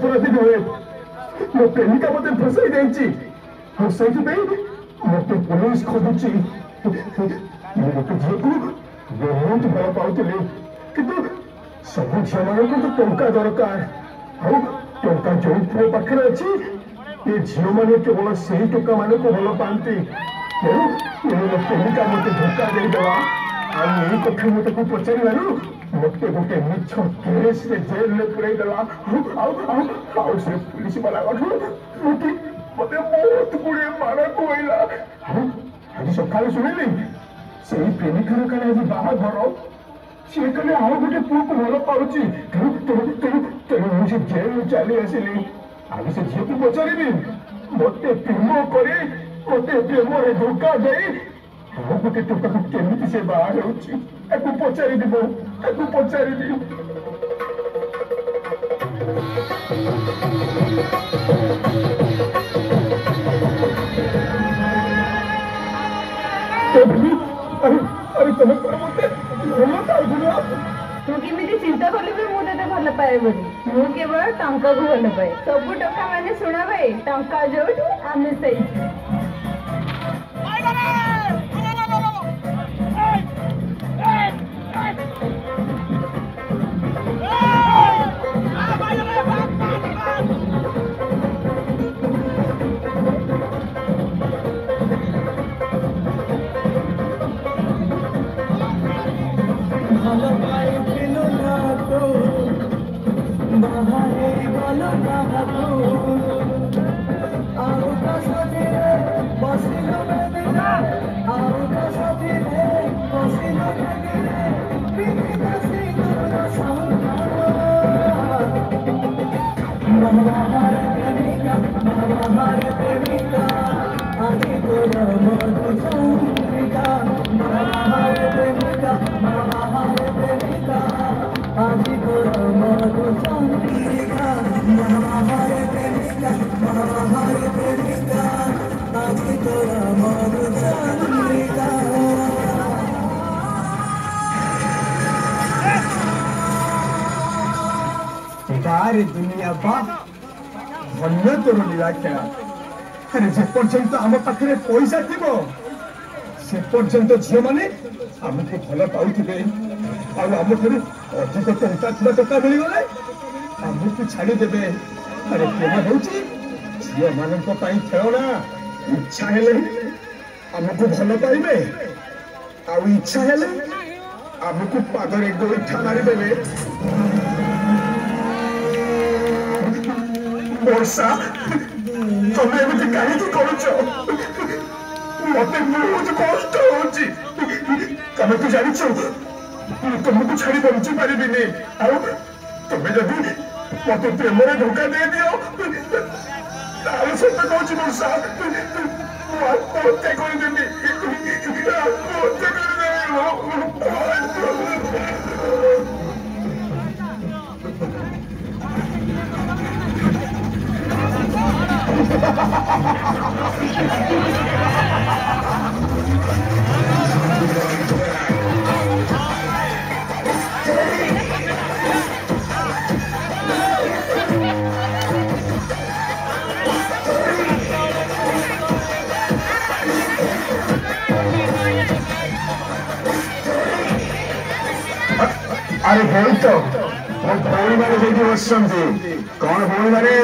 अपराधी नुहे मो प्रेमिका मत फसाई देती मत पुलिस खोजुची गोटे झील को बहुत भल पाऊली कि सब झील मान तो टंका दरकार टा जो पुओ पाखे अच्छी ये झील मैंने केवल से ही टंका मान को भल पाती प्रेमिका मत धोखा देदेला आई कथा मत को पचार मत गोटे मिछ केस जेल में पुरेदेला से पुलिस वाला मत बहुत गुड़े मारा कहला आज सका शुणिली से प्रेमिकार कल आज बाहाघर सी कले आउ गोटे पुओ को भल पाऊँगी तेणु मुझे जेल चली आसली आज से झील को पचारि मत प्रेम कर मत प्रेम धोखा दे गोटे टोका को केमी से बाहर पचारि पचारि अरे तुम तू केमी चिंता कलु भी मुझे भल पाए बोली मु केवल टंका को भल पाए सब टका मैंने शुणा भाई टंका जो आम से दुनिया बा धन्य तोर लीला खेला अरे जे पर्यंत आम पाखे पैसा थी से पर्यंत झील मैंने आमको भल पाऊे आम अधिक टंका थी टका मिलगले आमको छाड़देवे अरे प्रेम हूँ झील मान खेलना इच्छा हेले आमको भल पाइबे इच्छा हेले आमको पादरे गोईठा मारिदेवे वर्षा तुम एमती कहीं करुच मत बहुत कष्ट होमें तो जान तुमको छाड़ी बंची पारि तुम्हें जब मत प्रेम धोखा दे दियो सत कह वर्षा आत्महत्या करदेवी आत्महत्या अरे भाई तो मो भौणी मैंने बस कौन भौणी मैंने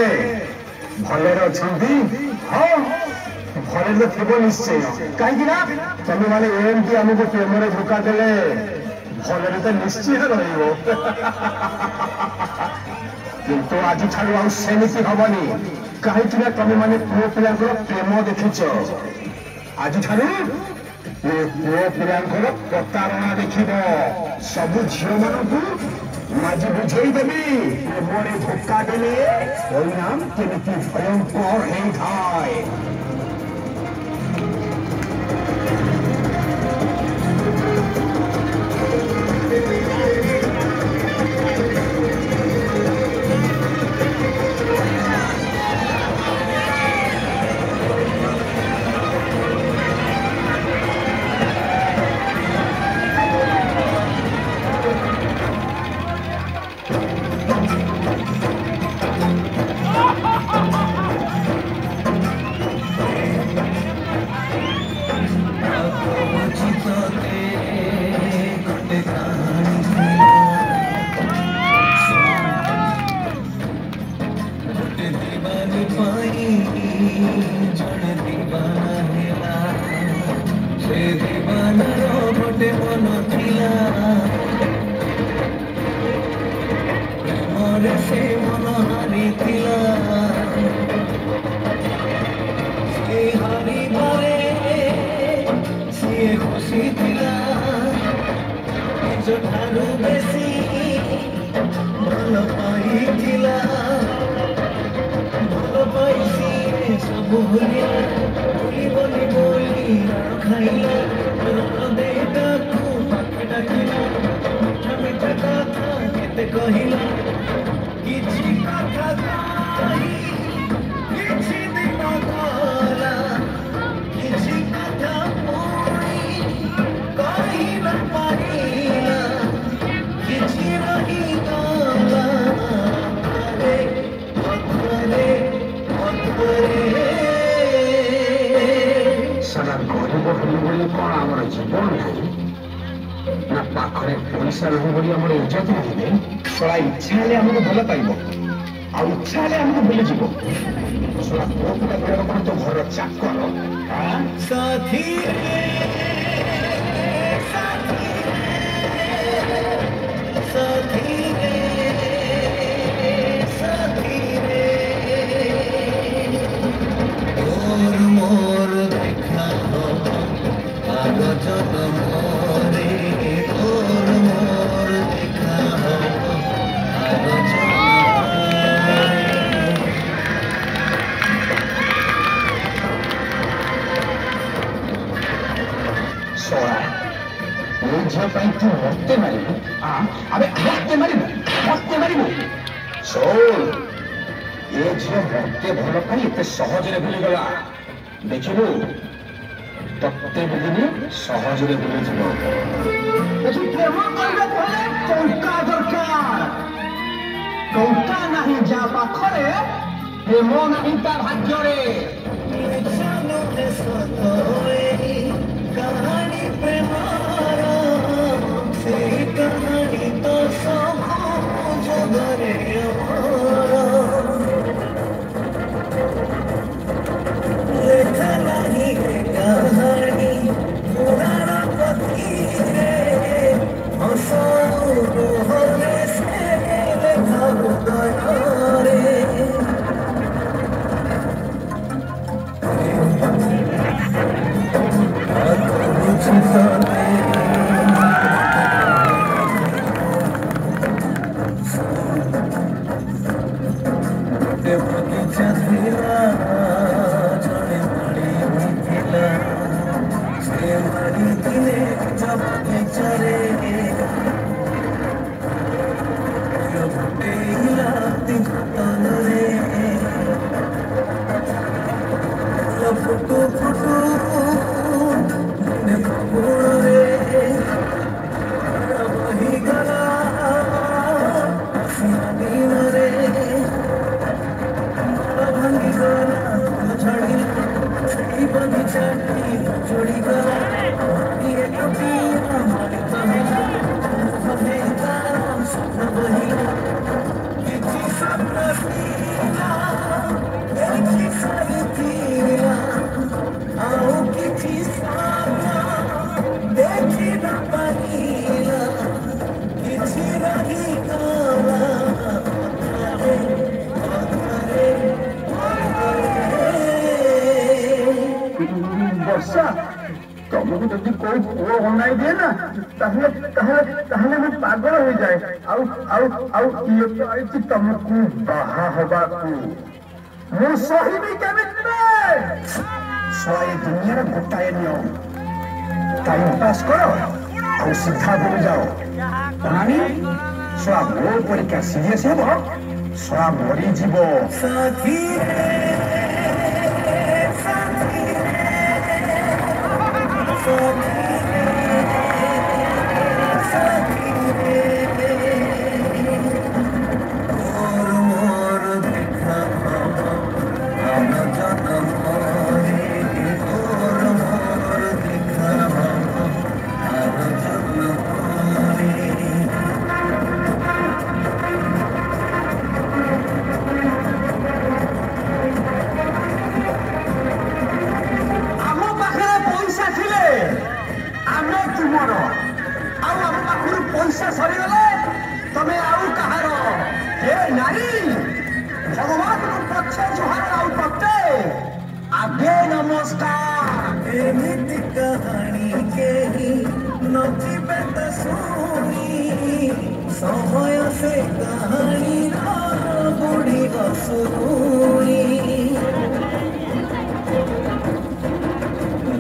भले हाँ भले तो थे निश्चय कहीं तुम मैंने एमती आमको प्रेम धोखा देले भले तो निश्चित किंतु आज ठार आमती हबनी कहीं तुम मैंने पुओ पिला प्रेम देखिच आज ठार पुओ पिला प्रतारणा देख सब झील मान आज बुझेदेवी प्रेम धोखा देले परिणाम केमिति भयंकर होता है। ସେ ଦିବାନାର ଗୋଟେ ମନ ଥିଲା ପ୍ରେମରେ ସେ ମନ ହାରିଥିଲା ସେ ହାରିବାରେ ସିଏ ଖୁସି ଥିଲା ନିଜଠାରୁ ବେଶୀ ଭଲ ପାଇଥିଲା ଭଲ ପାଇ ସିଏ ସବୁ ଭୁଲିଲା ଭୁଲିବନି ବୋଲି ଖାଇଲା ଦେହଟାକୁ ପାଖେ ଡାକିଲା ମିଠା ମିଠା କଥା କେତେ କହିଲା କିଛି କଥା କହି କିଛି ଦିନ ଗଲା କିଛି କଥା ପୁଣି କହି ନ ପାରିଲା କିଛି ରହିଗଲା ଅଧରେ सारा गरीब हलु बोली कौन आमर जीवन नहीं ना पाखरे पैसा रही बोली आमर इज्जत नहीं सला इच्छा हेले हमको भल पाइब आ इच्छा हेले हमको भूली जीव सला पुओ पिला कहर कौन तो घर चाकर साथी साथी साथी और मोर देखा हो कागज मोरे और मोर देखा हो कागज सोळा ये झील पाई तू मरते मारिबु अबे मरते मारिबु सोल ये झील मरते भल पाई एते सहजरे भूली गला देखिबु प्रत्येक दिन सहजरे भूली जीव देखि प्रेम करबे पहले टंका दरकार टंका नहीं जा पाखरे प्रेम नहीं ता भाग्य रे जानो है सतोए कहानी प्रेमार से कहानी तो सब जगरे लेखा नहीं है कहानी पुराना पति रे हंसो होने से लेखा रे बगीचा थिला जड़े मड़ी थिला से मड़ी थिले जब बगीचा रे जब तेला तितन रे फुटू फुटू ने फूल रे वही गला दिन रे भंगी गला झड़ी छड़ी बगीचा जोड़ी गला ये कभी हमारी तहला हमें तारा सपना वही किसी सपना सीला किसी सारी तीला आओ किसी सारा देखी न पानीला किसी रही काला वर्षा तुमको जब कोई पुओ बनाई दिए ना ताहले मैं पागल हो जाए ये तो आई तुमको बाहा हवा को मु सही भी केमिते सही दुनिया गोटाए नियम टाइम पास करो और सीधा बोल जाओ कहानी सला मो परीक्षा सीरियस हेबो सला मरी जीव साथी और मोर देखा जनम और मोर देखा ଆମ ପାଖରେ ପଇସା ଥିଲେ नथिबे त सुनी समय से कहानी बुढ़ी असुनी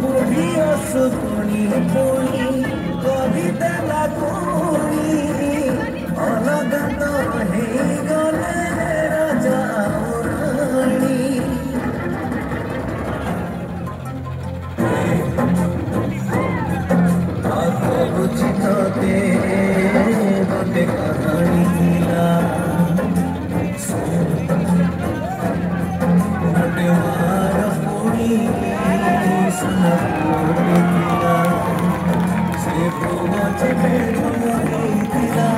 बुढ़ी असुनी पुणी कविता लगुनी अलग तो है गले राजा रानी बुझते गोटे कहानी थिला गोटे मार पुणी सुना थिला से पुआ थिला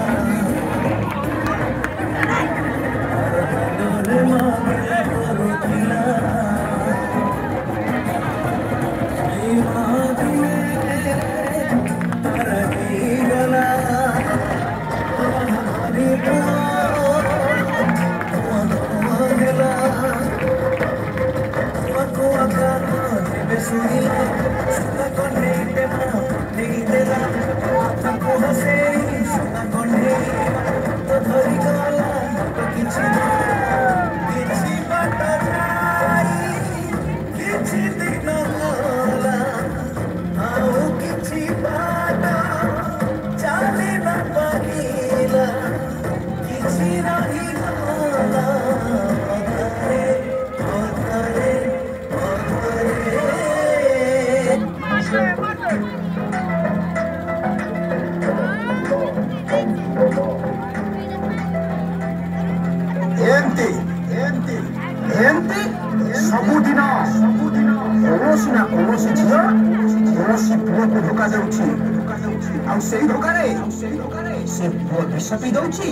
सबुदिन कौसी ना कौसी झील कौसी पुओ को धोका देउछि आउ सेई धोकारे से पुओ विष पी दउछि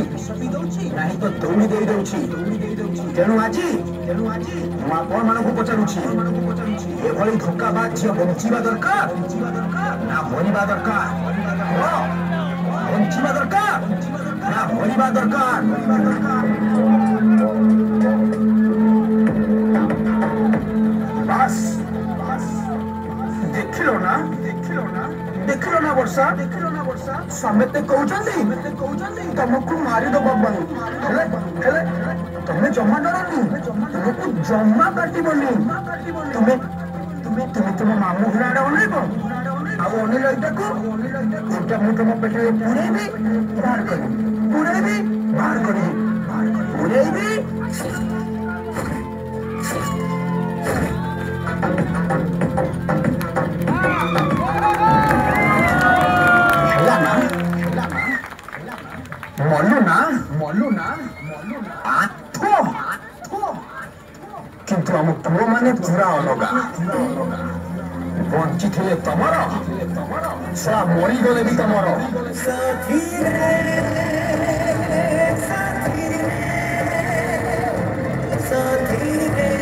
नाही तो दौड़ी देई दउछि तेणु आजी मु आपण मानकु पचारुछि एभଳି धोकाबाज झील बଞ୍ଚିବା दरकार ना मरिबा दरकार बଞ୍ଚିବା दरकार ना मरिबा दरकार बस देखिलो ना वर्षा समेते कहउछन्ती तुमको मारी दो बाबू हेले तुमे जमा डरनी तुमको जमा काटिबनी तुमे तुम मामू घराडे अनेको आ अनिल इटाको एटा मु तुम पेटे पुरेबी बाहर करी पुरेबी मल्लू ना किंतु आम पुओ माने पूरा अलगा बंची थे तमर सला मरी गले भी तमर साथी रे